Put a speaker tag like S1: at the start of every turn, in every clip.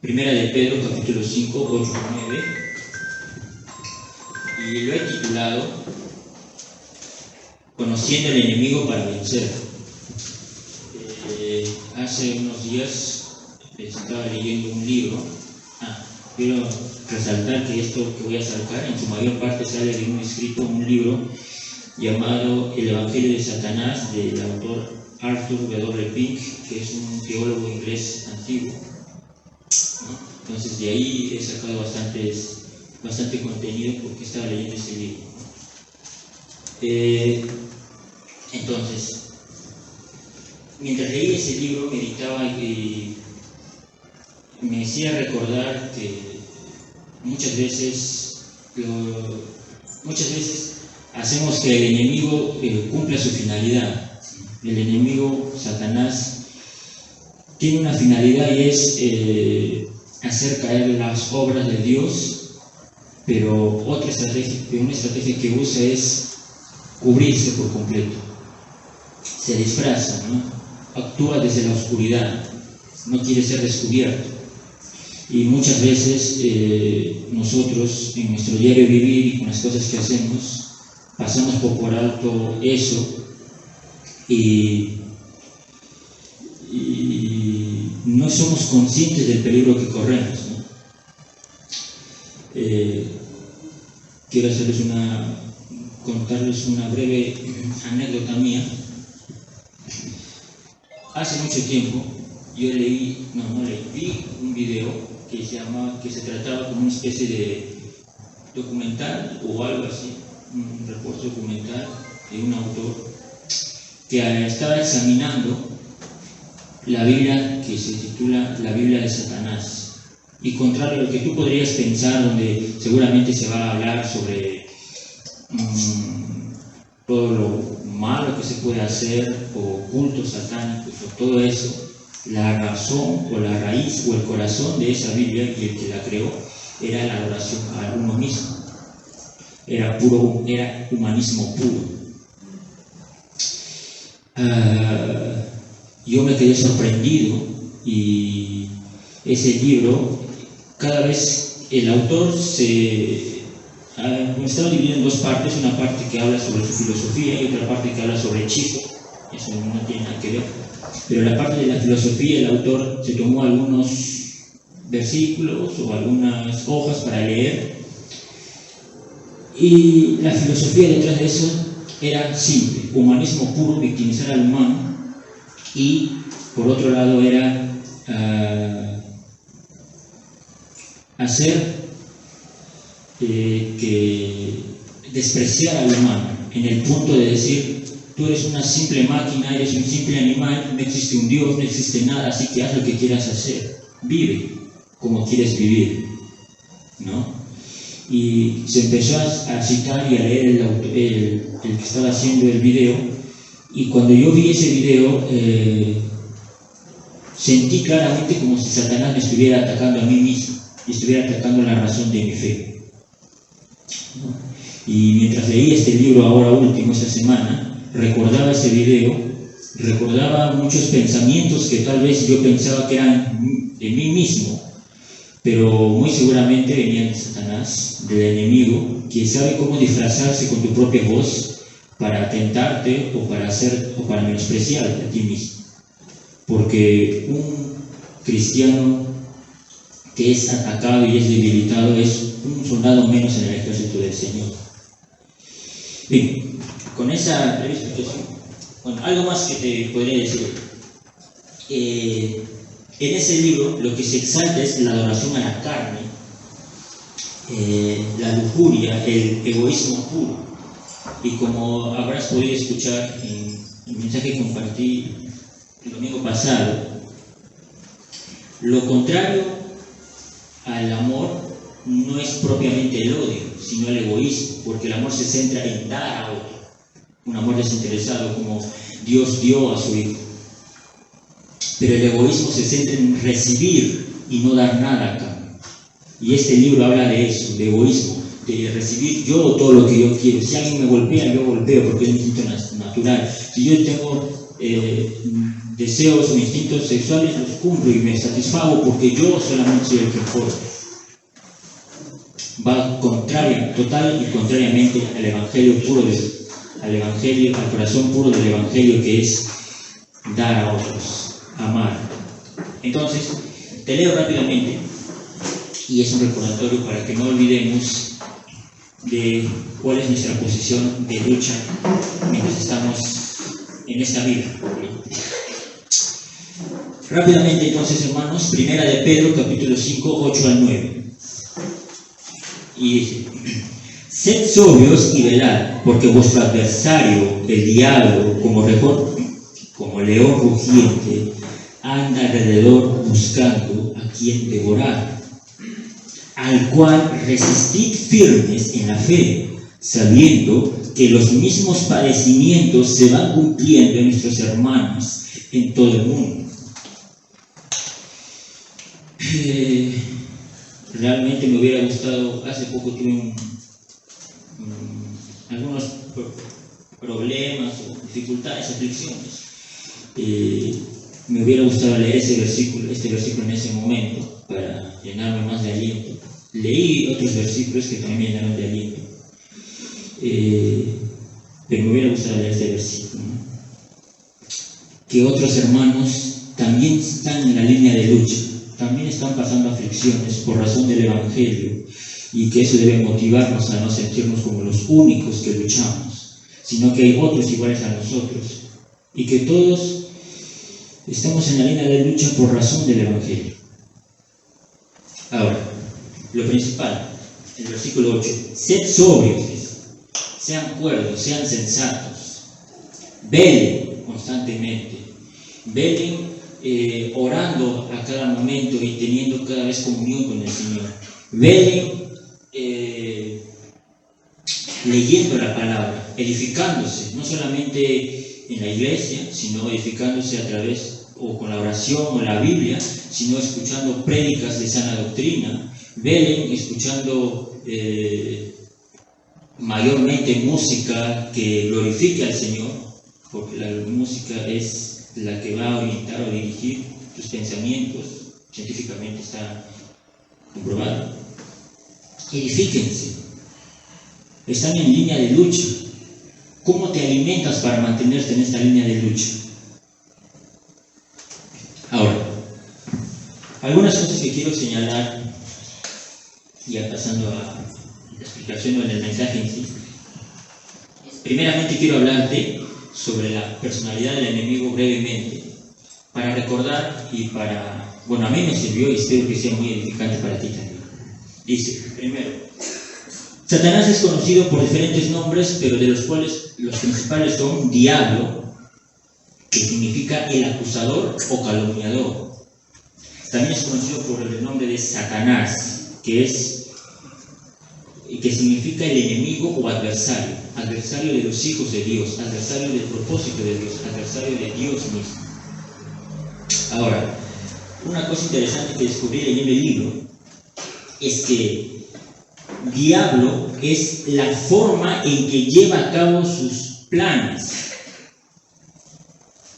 S1: Primera de Pedro, capítulo 5, 8 y 9, y lo he titulado Conociendo el enemigo para vencer. Hace unos días estaba leyendo un libro. Quiero resaltar que esto que voy a sacar en su mayor parte sale de un libro llamado El Evangelio de Satanás, del autor Arthur W. Pink, que es un teólogo inglés antiguo, ¿no? Entonces de ahí he sacado bastante contenido porque estaba leyendo ese libro. Entonces, mientras leía ese libro, meditaba y me hacía recordar que muchas veces hacemos que el enemigo cumpla su finalidad. El enemigo, Satanás, tiene una finalidad y es hacer caer las obras de Dios, pero una estrategia que usa es cubrirse por completo. Se disfraza, ¿no? Actúa desde la oscuridad, no quiere ser descubierto. Y muchas veces nosotros en nuestro diario vivir y con las cosas que hacemos pasamos por alto eso y no somos conscientes del peligro que corremos, ¿no? Quiero contarles una breve anécdota mía. Hace mucho tiempo yo vi un video que se trataba como una especie de documental o algo así, un reporte documental de un autor que estaba examinando la Biblia que se titula La Biblia de Satanás. Y contrario a lo que tú podrías pensar, donde seguramente se va a hablar sobre todo lo malo que se puede hacer, o cultos satánicos, o todo eso, la razón o la raíz o el corazón de esa Biblia y el que la creó era la adoración a uno mismo. Era humanismo puro. Yo me quedé sorprendido y ese libro, cada vez el autor estaba dividido en dos partes, una parte que habla sobre su filosofía y otra parte que habla sobre hechizos. Eso no tiene nada que ver. Pero la parte de la filosofía, el autor se tomó algunos versículos o algunas hojas para leer, y la filosofía detrás de eso era simple: humanismo puro, victimizar al humano, y por otro lado era hacer que despreciar al humano, en el punto de decir: tú eres una simple máquina, eres un simple animal, no existe un Dios, no existe nada, así que haz lo que quieras hacer, vive como quieres vivir, ¿no? Y se empezó a citar y a leer el que estaba haciendo el video, y cuando yo vi ese video sentí claramente como si Satanás me estuviera atacando a mí mismo y estuviera atacando la razón de mi fe, ¿no? Y mientras leí este libro ahora último, esta semana, recordaba ese video, recordaba muchos pensamientos que tal vez yo pensaba que eran de mí mismo, pero muy seguramente venían de Satanás, del enemigo, que sabe cómo disfrazarse con tu propia voz para tentarte o para menospreciarte a ti mismo. Porque un cristiano que es atacado y es debilitado es un soldado menos en el ejército del Señor. Bien, con esa breve explicación, algo más que te podría decir. En ese libro lo que se exalta es la adoración a la carne, la lujuria, el egoísmo puro. Y como habrás podido escuchar en el mensaje que compartí el domingo pasado, lo contrario al amor no es propiamente el odio, sino el egoísmo, porque el amor se centra en dar a otro, un amor desinteresado como Dios dio a su Hijo. Pero el egoísmo se centra en recibir y no dar nada a cambio. Y este libro habla de eso, de egoísmo, de recibir yo todo lo que yo quiero. Si alguien me golpea, yo golpeo porque es mi instinto natural. Si yo tengo deseos o instintos sexuales los cumplo y me satisfago porque yo solamente soy el que importa. Va total y contrariamente al evangelio puro, al corazón puro del evangelio, que es dar a otros, amar. Entonces, te leo rápidamente, y es un recordatorio para que no olvidemos de cuál es nuestra posición de lucha mientras estamos en esta vida. Rápidamente, entonces, hermanos, primera de Pedro, capítulo 5, 8 al 9. Y dice: sed sobrios y velad, porque vuestro adversario, el diablo, como león rugiente, anda alrededor buscando a quien devorar, al cual resistid firmes en la fe, sabiendo que los mismos padecimientos se van cumpliendo en nuestros hermanos en todo el mundo. Realmente me hubiera gustado, hace poco tuve algunos problemas o dificultades, aflicciones. Me hubiera gustado leer este versículo en ese momento para llenarme más de aliento. Leí otros versículos que también me llenaron de aliento, pero me hubiera gustado leer este versículo, ¿no? Que otros hermanos también están en la línea de lucha, también están pasando aflicciones por razón del evangelio, y que eso debe motivarnos a no sentirnos como los únicos que luchamos, sino que hay otros iguales a nosotros, y que todos estamos en la línea de lucha por razón del evangelio. Ahora, lo principal, el versículo 8: sed sobrios, sean cuerdos, sean sensatos, velen constantemente, velen orando a cada momento y teniendo cada vez comunión con el Señor, velen leyendo la palabra, edificándose, no solamente en la iglesia, sino edificándose a través o con la oración o la Biblia, sino escuchando prédicas de sana doctrina. Velen escuchando mayormente música que glorifique al Señor, porque la música es la que va a orientar o dirigir tus pensamientos, científicamente está comprobado. Edifíquense, están en línea de lucha. ¿Cómo te alimentas para mantenerte en esta línea de lucha? Ahora, algunas cosas que quiero señalar, ya pasando a la explicación o en el mensaje en sí. Primeramente quiero hablarte sobre la personalidad del enemigo brevemente, para recordar y para, a mí me sirvió y espero que sea muy edificante para ti también. Dice, primero, Satanás es conocido por diferentes nombres, pero de los cuales los principales son diablo, que significa el acusador o calumniador. También es conocido por el nombre de Satanás, que significa el enemigo o adversario de los hijos de Dios, adversario del propósito de Dios, adversario de Dios mismo. Ahora, una cosa interesante que descubrí leyendo el libro es que diablo es la forma en que lleva a cabo sus planes.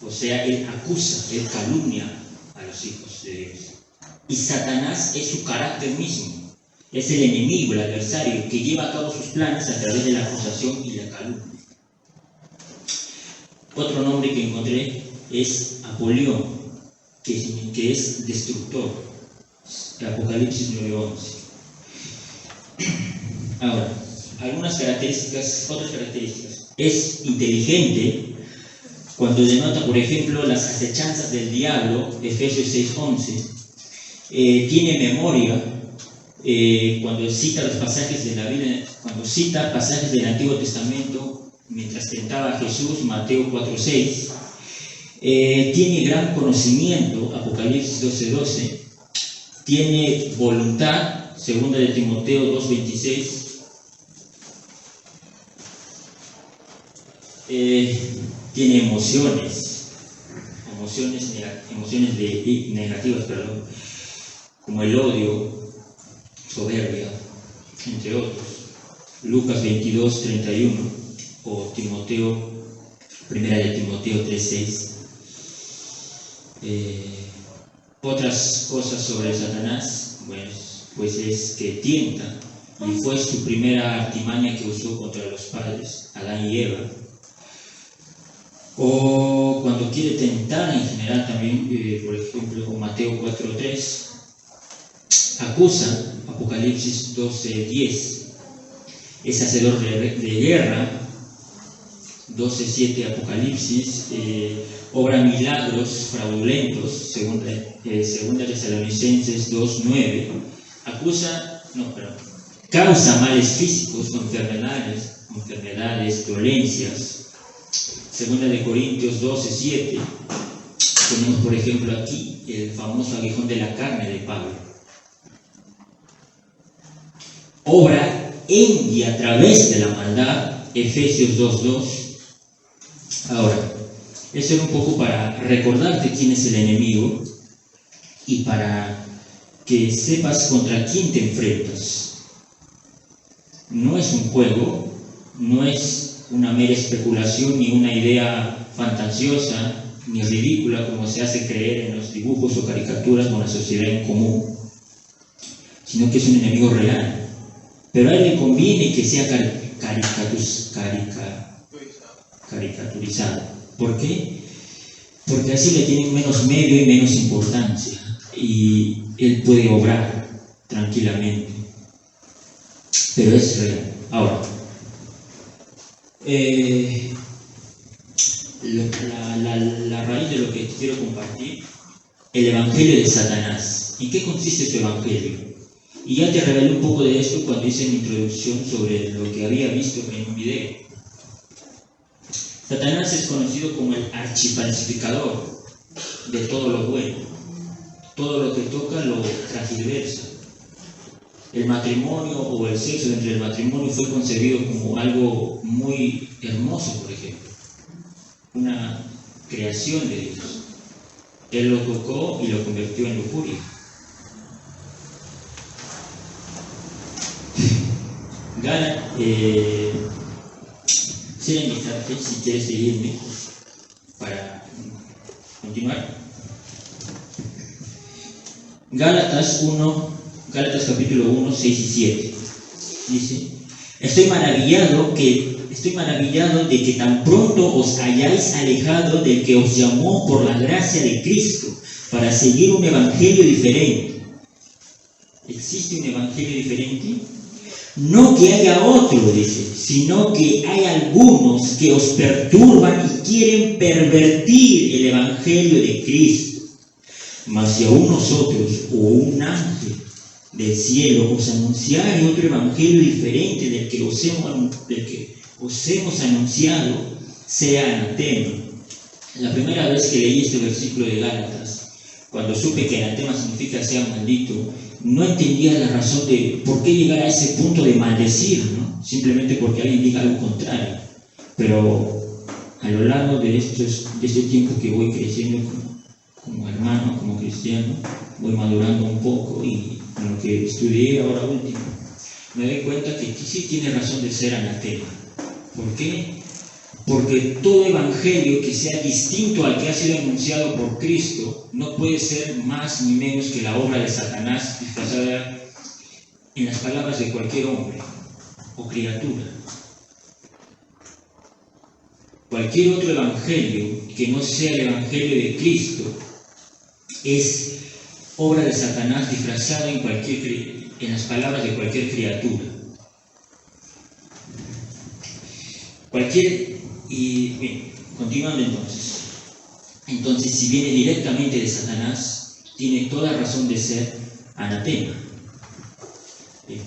S1: O sea, él acusa, él calumnia a los hijos de Dios. Y Satanás es su carácter mismo. Es el enemigo, el adversario, que lleva a cabo sus planes a través de la acusación y la calumnia. Otro nombre que encontré es Apolión, que es destructor. Apocalipsis 9:11. Ahora, otras características. Es inteligente, cuando denota, por ejemplo, las acechanzas del diablo, Efesios 6:11. Tiene memoria, cuando cita los pasajes de la Biblia, cuando cita pasajes del Antiguo Testamento mientras tentaba a Jesús, Mateo 4:6. Tiene gran conocimiento, Apocalipsis 12:12. Tiene voluntad, 2 de Timoteo 2:26. Tiene emociones negativas, como el odio, soberbia, entre otros. Lucas 22:31 o 1 de Timoteo 3:6. Otras cosas sobre Satanás, pues es que tienta, y fue su primera artimaña que usó contra los padres, Adán y Eva. O cuando quiere tentar en general también, por ejemplo, Mateo 4:3, acusa, Apocalipsis 12:10, es hacedor de guerra, 12:7 Apocalipsis, obra milagros fraudulentos, segunda Tesalonicenses 2:9, causa males físicos, enfermedades, dolencias. Segunda de Corintios 12:7, tenemos por ejemplo aquí el famoso aguijón de la carne de Pablo. Obra en y a través de la maldad, Efesios 2:2. Ahora, eso era un poco para recordarte quién es el enemigo y para que sepas contra quién te enfrentas. No es un juego, no es una mera especulación ni una idea fantasiosa ni ridícula como se hace creer en los dibujos o caricaturas con la sociedad en común, sino que es un enemigo real. Pero a él le conviene que sea caricaturizado. ¿Por qué? Porque así le tienen menos medio y menos importancia, y él puede obrar tranquilamente. Pero es real. Ahora, la raíz de lo que quiero compartir, el evangelio de Satanás. ¿En qué consiste su evangelio? Y ya te revelé un poco de esto cuando hice mi introducción sobre lo que había visto en un video. Satanás es conocido como el archifalsificador de todo lo bueno. Todo lo que toca lo transgiversa. El matrimonio o el sexo dentro del matrimonio fue concebido como algo muy hermoso, por ejemplo. Una creación de Dios. Él lo tocó y lo convirtió en lujuria. Quisiera invitarte, si quieres seguirme, para continuar. Gálatas capítulo 1, 6 y 7. Dice: Estoy maravillado de que tan pronto os hayáis alejado del que os llamó por la gracia de Cristo para seguir un evangelio diferente. ¿Existe un evangelio diferente? No que haya otro, dice, sino que hay algunos que os perturban y quieren pervertir el evangelio de Cristo. Mas si aún nosotros o un ángel del cielo os anunciare otro evangelio diferente del que os hemos anunciado, sea anatema. La primera vez que leí este versículo de Gálatas, cuando supe que anatema significa sea maldito, no entendía la razón de por qué llegar a ese punto de maldecir, ¿no? Simplemente porque alguien diga algo contrario. Pero a lo largo de este tiempo que voy creciendo como hermano, como cristiano, voy madurando un poco, y con lo que estudié ahora último, me doy cuenta que sí tiene razón de ser anatema. ¿Por qué? Porque todo evangelio que sea distinto al que ha sido anunciado por Cristo no puede ser más ni menos que la obra de Satanás disfrazada en las palabras de cualquier hombre o criatura. Cualquier otro evangelio que no sea el evangelio de Cristo es obra de Satanás disfrazada en las palabras de cualquier criatura. Y bien, continuando entonces, si viene directamente de Satanás, tiene toda razón de ser anatema. Bien.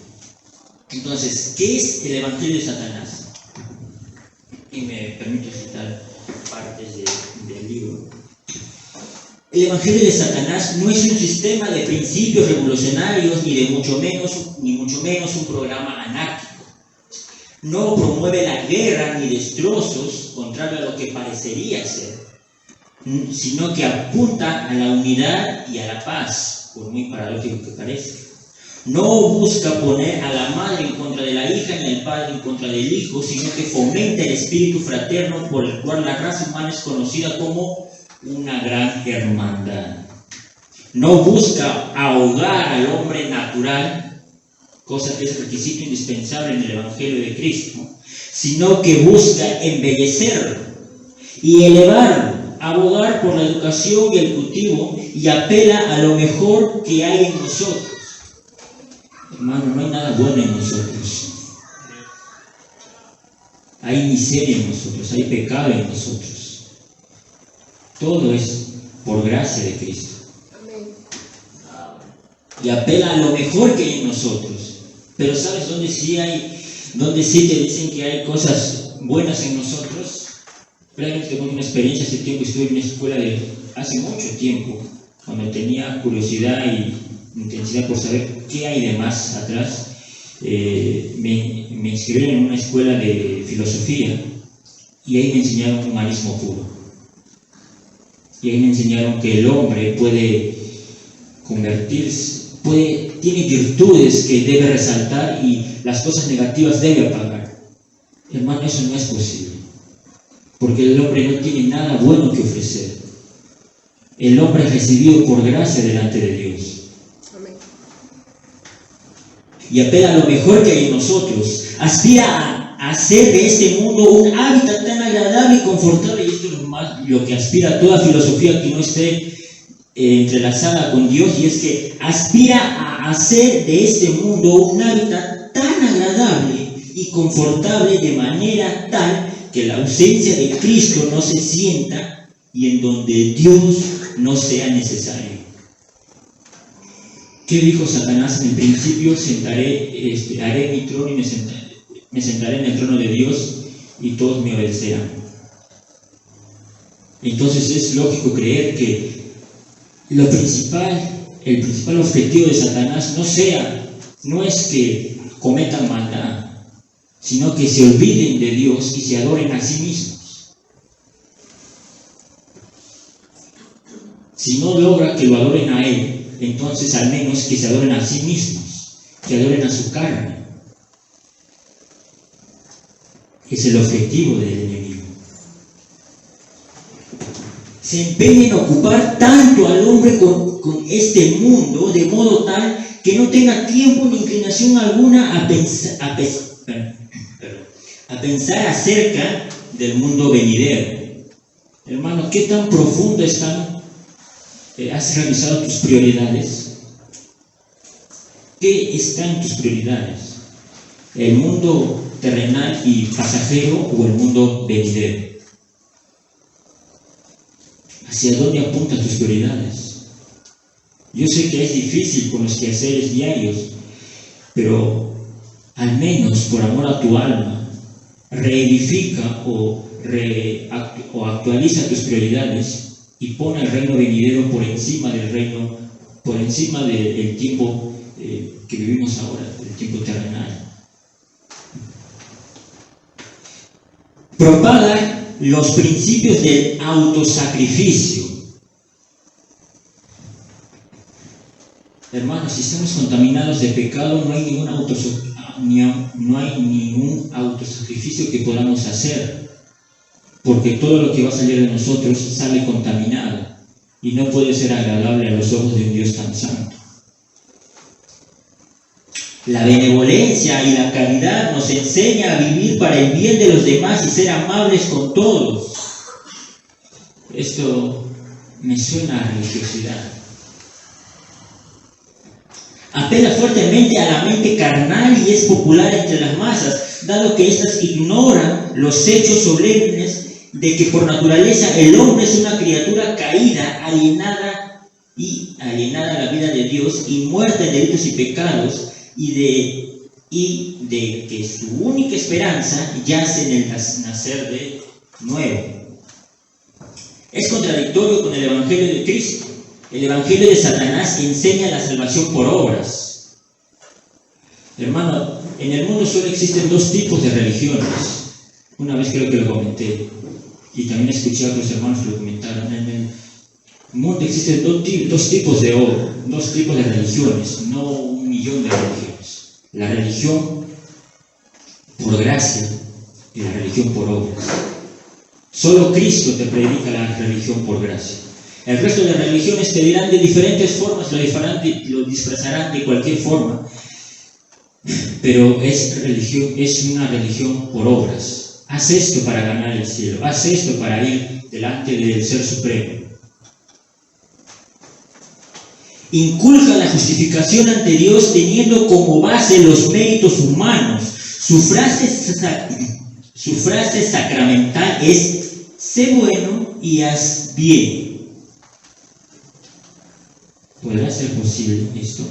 S1: Entonces, ¿qué es el evangelio de Satanás? Y me permito citar partes del libro. El evangelio de Satanás no es un sistema de principios revolucionarios, ni mucho menos un programa anárquico. No promueve la guerra ni destrozos, contrario a lo que parecería ser, sino que apunta a la unidad y a la paz, por muy paradójico que parezca. No busca poner a la madre en contra de la hija ni al padre en contra del hijo, sino que fomenta el espíritu fraterno por el cual la raza humana es conocida como una gran hermandad. No busca ahogar al hombre natural, cosa que es requisito indispensable en el Evangelio de Cristo, sino que busca embellecerlo y elevarlo, abogar por la educación y el cultivo, y apela a lo mejor que hay en nosotros. Hermano, no hay nada bueno en nosotros. Hay miseria en nosotros, hay pecado en nosotros. Todo es por gracia de Cristo. Y apela a lo mejor que hay en nosotros. Pero ¿sabes dónde sí te dicen que hay cosas buenas en nosotros? Realmente tengo una experiencia hace tiempo. Estuve en una escuela de hace mucho tiempo, cuando tenía curiosidad y intensidad por saber qué hay de más atrás. Me inscribieron en una escuela de filosofía y ahí me enseñaron humanismo puro. Y ahí me enseñaron que el hombre puede convertirse, tiene virtudes que debe resaltar y las cosas negativas debe apagar. Hermano, eso no es posible, porque el hombre no tiene nada bueno que ofrecer. El hombre es recibido por gracia delante de Dios. Amén. Y apela a lo mejor que hay en nosotros. Aspira a hacer de este mundo un hábitat tan agradable y confortable, y esto es lo que aspira toda filosofía que no esté entrelazada con Dios, y es que aspira a hacer de este mundo un hábitat tan agradable y confortable, de manera tal que la ausencia de Cristo no se sienta y en donde Dios no sea necesario. ¿Qué dijo Satanás en el principio? Haré mi trono y me sentaré en el trono de Dios y todos me obedecerán. Entonces es lógico creer que el principal objetivo de Satanás no es que cometan maldad, sino que se olviden de Dios y se adoren a sí mismos. Si no logra que lo adoren a Él, entonces al menos que se adoren a sí mismos, que adoren a su carne. Es el objetivo del enemigo. Se empeña en ocupar tanto al hombre con este mundo, de modo tal que no tenga tiempo ni inclinación alguna a pensar acerca del mundo venidero. Hermano, ¿qué tan profundo has revisado tus prioridades? ¿Qué está en tus prioridades? ¿El mundo terrenal y pasajero o el mundo venidero? ¿Hacia dónde apuntan tus prioridades? Yo sé que es difícil con los quehaceres diarios, pero al menos por amor a tu alma, reedifica o actualiza tus prioridades y pon el reino venidero por encima del tiempo que vivimos ahora, del tiempo terrenal. Propaga los principios del autosacrificio. Hermanos, si estamos contaminados de pecado, no hay ningún autosacrificio que podamos hacer, porque todo lo que va a salir de nosotros sale contaminado y no puede ser agradable a los ojos de un Dios tan santo. La benevolencia y la caridad nos enseña a vivir para el bien de los demás y ser amables con todos. Esto me suena a religiosidad. Apela fuertemente a la mente carnal y es popular entre las masas, dado que éstas ignoran los hechos solemnes de que por naturaleza el hombre es una criatura caída, alienada a la vida de Dios y muerta en delitos y pecados, y de que su única esperanza yace en el nacer de nuevo. Es contradictorio con el Evangelio de Cristo. El Evangelio de Satanás enseña la salvación por obras. Hermano, en el mundo solo existen dos tipos de religiones. Una vez creo que lo comenté, y también escuché a otros hermanos que lo comentaron. En el mundo existen dos tipos de religiones, no 1.000.000 de religiones. La religión por gracia y la religión por obras. Solo Cristo te predica la religión por gracia. El resto de religiones te dirán de diferentes formas, lo disfrazarán de cualquier forma, pero es una religión por obras. Haz esto para ganar el cielo, haz esto para ir delante del Ser Supremo. Inculca la justificación ante Dios teniendo como base los méritos humanos. Su frase sacramental es: sé bueno y haz bien. ¿Podrá ser posible esto?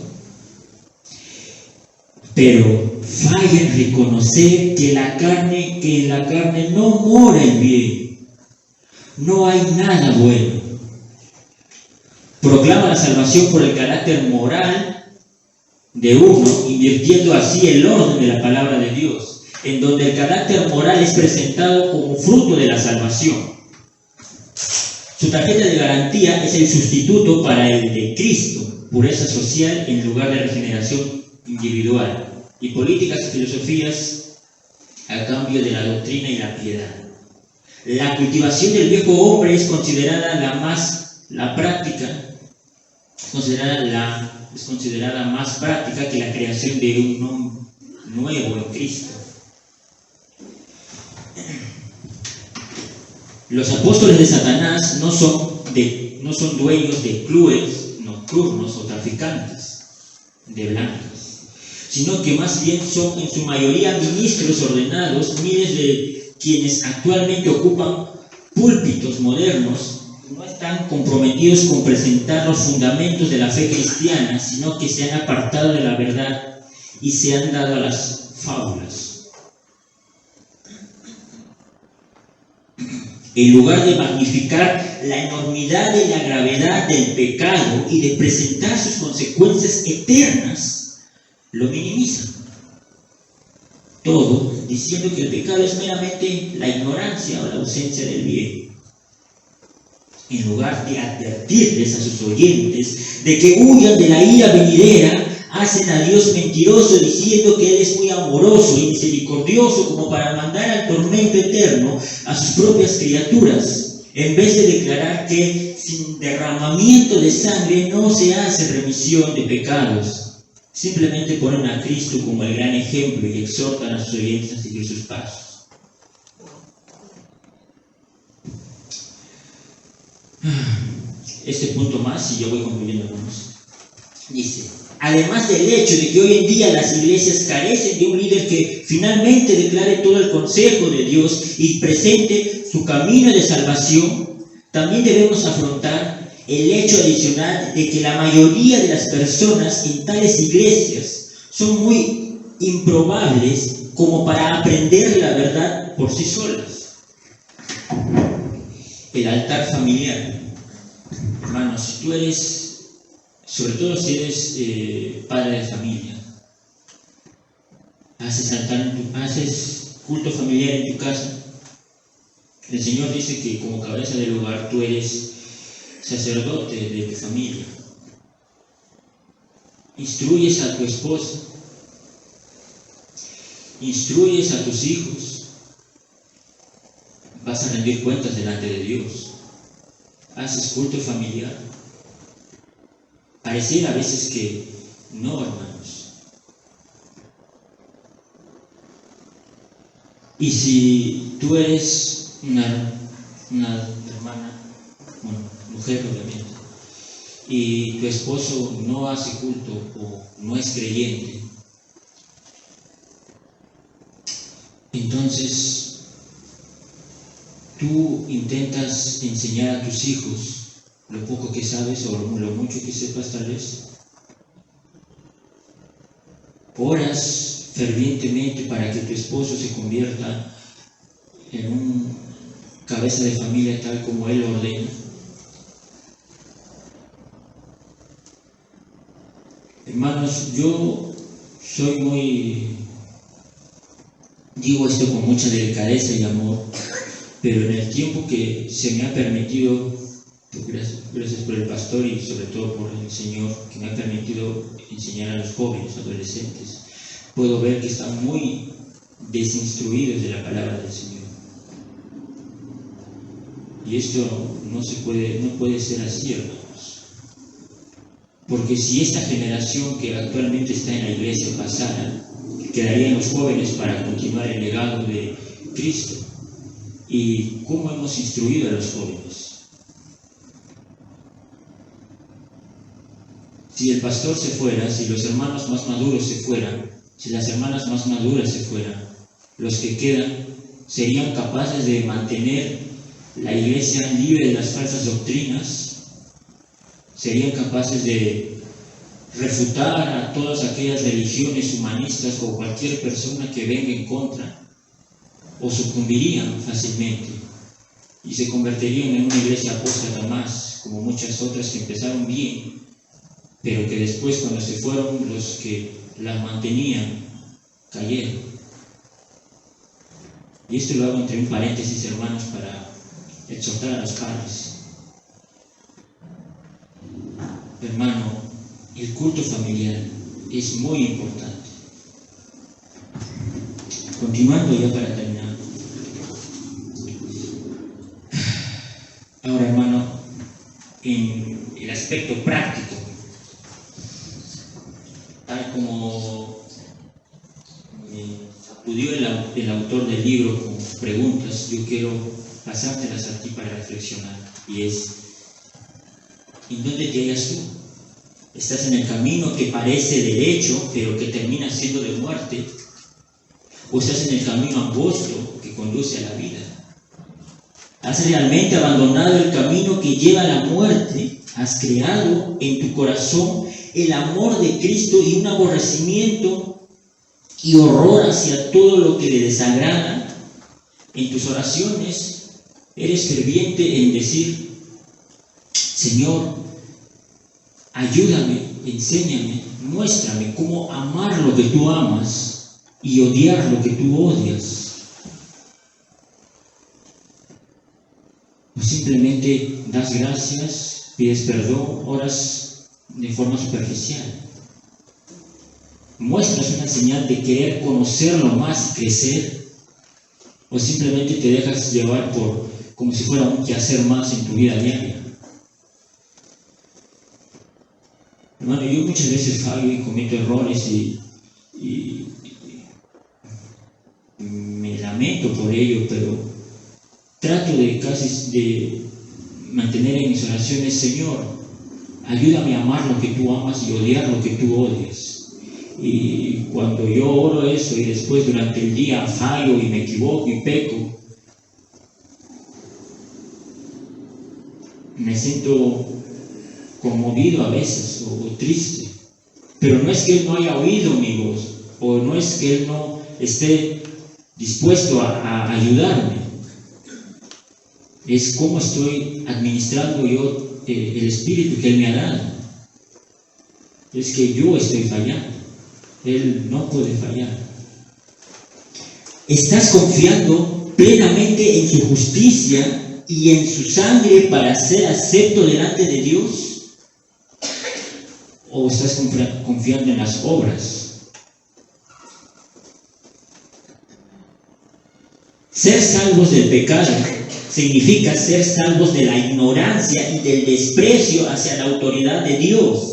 S1: Pero falla en reconocer que en la carne no mora el bien. No hay nada bueno. Proclama la salvación por el carácter moral de uno, invirtiendo así el orden de la palabra de Dios, en donde el carácter moral es presentado como fruto de la salvación. Su tarjeta de garantía es el sustituto para el de Cristo, pureza social en lugar de regeneración individual, y políticas y filosofías a cambio de la doctrina y la piedad. La cultivación del viejo hombre es considerada más práctica que la creación de un hombre nuevo en Cristo. Los apóstoles de Satanás no son dueños de clubes nocturnos o traficantes de blancas, sino que más bien son en su mayoría ministros ordenados. Miles de quienes actualmente ocupan púlpitos modernos no están comprometidos con presentar los fundamentos de la fe cristiana, sino que se han apartado de la verdad y se han dado a las fábulas. En lugar de magnificar la enormidad y la gravedad del pecado y de presentar sus consecuencias eternas, lo minimizan. Todo diciendo que el pecado es meramente la ignorancia o la ausencia del bien. En lugar de advertirles a sus oyentes de que huyan de la ira venidera, hacen a Dios mentiroso diciendo que Él es muy amoroso y misericordioso como para mandar al tormento eterno a sus propias criaturas, en vez de declarar que sin derramamiento de sangre no se hace remisión de pecados. Simplemente ponen a Cristo como el gran ejemplo y exhortan a sus oyentes a seguir sus pasos. Este punto más, y yo voy concluyendo con eso. Dice: además del hecho de que hoy en día las iglesias carecen de un líder que finalmente declare todo el consejo de Dios y presente su camino de salvación, también debemos afrontar el hecho adicional de que la mayoría de las personas en tales iglesias son muy improbables como para aprender la verdad por sí solas. El altar familiar. Hermanos, si tú eres, sobre todo si eres padre de familia, haces culto familiar en tu casa, el Señor dice que como cabeza del hogar tú eres sacerdote de tu familia. Instruyes a tu esposa, instruyes a tus hijos, vas a rendir cuentas delante de Dios. Haces culto familiar. Pareciera a veces que no, hermanos. Y si tú eres una hermana, mujer obviamente, y tu esposo no hace culto o no es creyente, entonces tú intentas enseñar a tus hijos lo poco que sabes o lo mucho que sepas tal vez. Oras fervientemente para que tu esposo se convierta en un cabeza de familia tal como Él ordena. Hermanos, yo soy digo esto con mucha delicadeza y amor, pero en el tiempo que se me ha permitido, gracias por el pastor y sobre todo por el Señor, que me ha permitido enseñar a los jóvenes, adolescentes, puedo ver que están muy desinstruidos de la palabra del Señor. Y esto no puede ser así, hermanos. Porque si esta generación que actualmente está en la iglesia pasara, quedarían los jóvenes para continuar el legado de Cristo. ¿Y cómo hemos instruido a los jóvenes? Si el pastor se fuera, si los hermanos más maduros se fueran, si las hermanas más maduras se fueran, los que quedan serían capaces de mantener la iglesia libre de las falsas doctrinas, serían capaces de refutar a todas aquellas religiones humanistas o cualquier persona que venga en contra, o sucumbirían fácilmente y se convertirían en una iglesia apóstata más, como muchas otras que empezaron bien, pero que después, cuando se fueron los que las mantenían, cayeron. Y esto lo hago entre un paréntesis, hermanos, para exhortar a los padres. Hermano, el culto familiar es muy importante. Continuando ya para terminar. Ahora, hermano, en el aspecto práctico, tal como acudió el autor del libro con preguntas, yo quiero pasártelas a ti para reflexionar. Y es, ¿en dónde te hallas tú? ¿Estás en el camino que parece derecho, pero que termina siendo de muerte? ¿O estás en el camino angosto que conduce a la vida? ¿Has realmente abandonado el camino que lleva a la muerte? ¿Has creado en tu corazón el amor de Cristo y un aborrecimiento y horror hacia todo lo que le desagrada? En tus oraciones eres ferviente en decir: Señor, ayúdame, enséñame, muéstrame cómo amar lo que tú amas y odiar lo que tú odias. O simplemente das gracias, pides perdón, oras de forma superficial. ¿Muestras una señal de querer conocerlo más y crecer? ¿O simplemente te dejas llevar por como si fuera un quehacer más en tu vida diaria? Hermano, yo muchas veces fallo y cometo errores y me lamento por ello, pero trato de mantener en mis oraciones: Señor, ayúdame a amar lo que tú amas y odiar lo que tú odias. Y cuando yo oro eso y después durante el día fallo y me equivoco y peco, me siento conmovido a veces o triste. Pero no es que Él no haya oído mi voz, o no es que Él no esté dispuesto a ayudarme. Es cómo estoy administrando yo el espíritu que Él me ha dado. Es que yo estoy fallando. Él no puede fallar. ¿Estás confiando plenamente en su justicia y en su sangre para ser acepto delante de Dios? ¿O estás confiando en las obras? Ser salvos del pecado significa ser salvos de la ignorancia y del desprecio hacia la autoridad de Dios.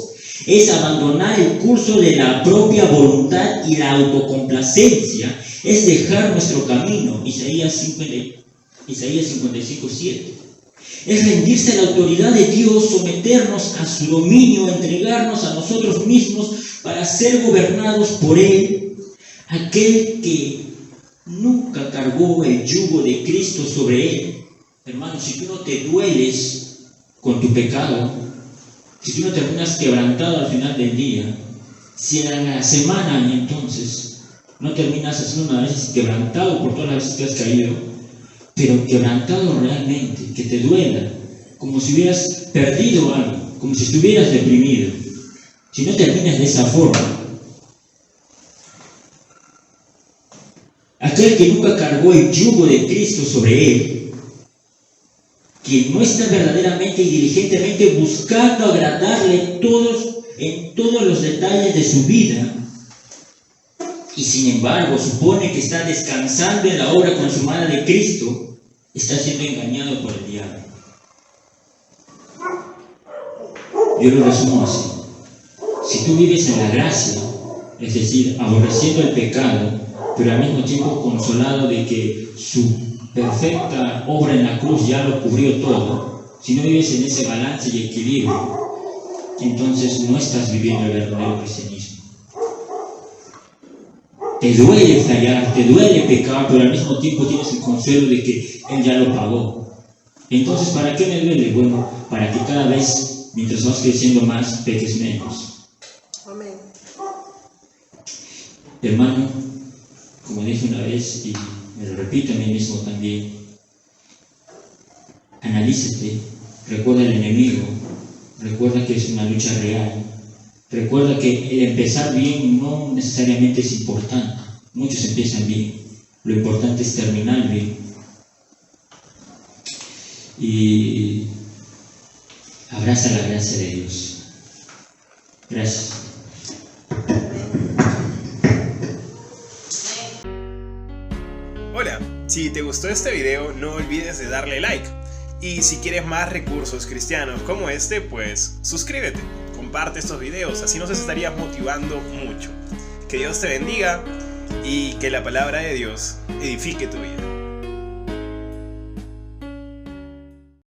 S1: Es abandonar el curso de la propia voluntad y la autocomplacencia. Es dejar nuestro camino. Isaías 55:7. Es rendirse a la autoridad de Dios, someternos a su dominio, entregarnos a nosotros mismos para ser gobernados por Él. Aquel que nunca cargó el yugo de Cristo sobre Él. Hermano, si tú no te dueles con tu pecado, si tú no terminas quebrantado al final del día, si en la semana entonces no terminas haciendo una vez quebrantado por todas las veces que has caído, pero quebrantado realmente, que te duela, como si hubieras perdido algo, como si estuvieras deprimido, si no terminas de esa forma, aquel que nunca cargó el yugo de Cristo sobre él, quien no está verdaderamente y diligentemente buscando agradarle en todos los detalles de su vida, y sin embargo supone que está descansando en la obra consumada de Cristo, está siendo engañado por el diablo. Yo lo resumo así. Si tú vives en la gracia, es decir, aborreciendo el pecado, pero al mismo tiempo consolado de que su perfecta obra en la cruz ya lo cubrió todo, si no vives en ese balance y equilibrio, entonces no estás viviendo el verdadero cristianismo. Te duele fallar, te duele pecar, pero al mismo tiempo tienes el consuelo de que Él ya lo pagó. Entonces, ¿para qué me duele? Bueno, para que cada vez, mientras vas creciendo más, peques menos.
S2: Amén.
S1: Hermano, como dije una vez, y me lo repito a mí mismo también, analízate, recuerda el enemigo, recuerda que es una lucha real, recuerda que el empezar bien no necesariamente es importante, muchos empiezan bien, lo importante es terminar bien. Y abraza la gracia de Dios. Gracias.
S3: Hola, si te gustó este video no olvides de darle like. Y si quieres más recursos cristianos como este, pues suscríbete, comparte estos videos, así nos estarías motivando mucho. Que Dios te bendiga y que la palabra de Dios edifique tu vida.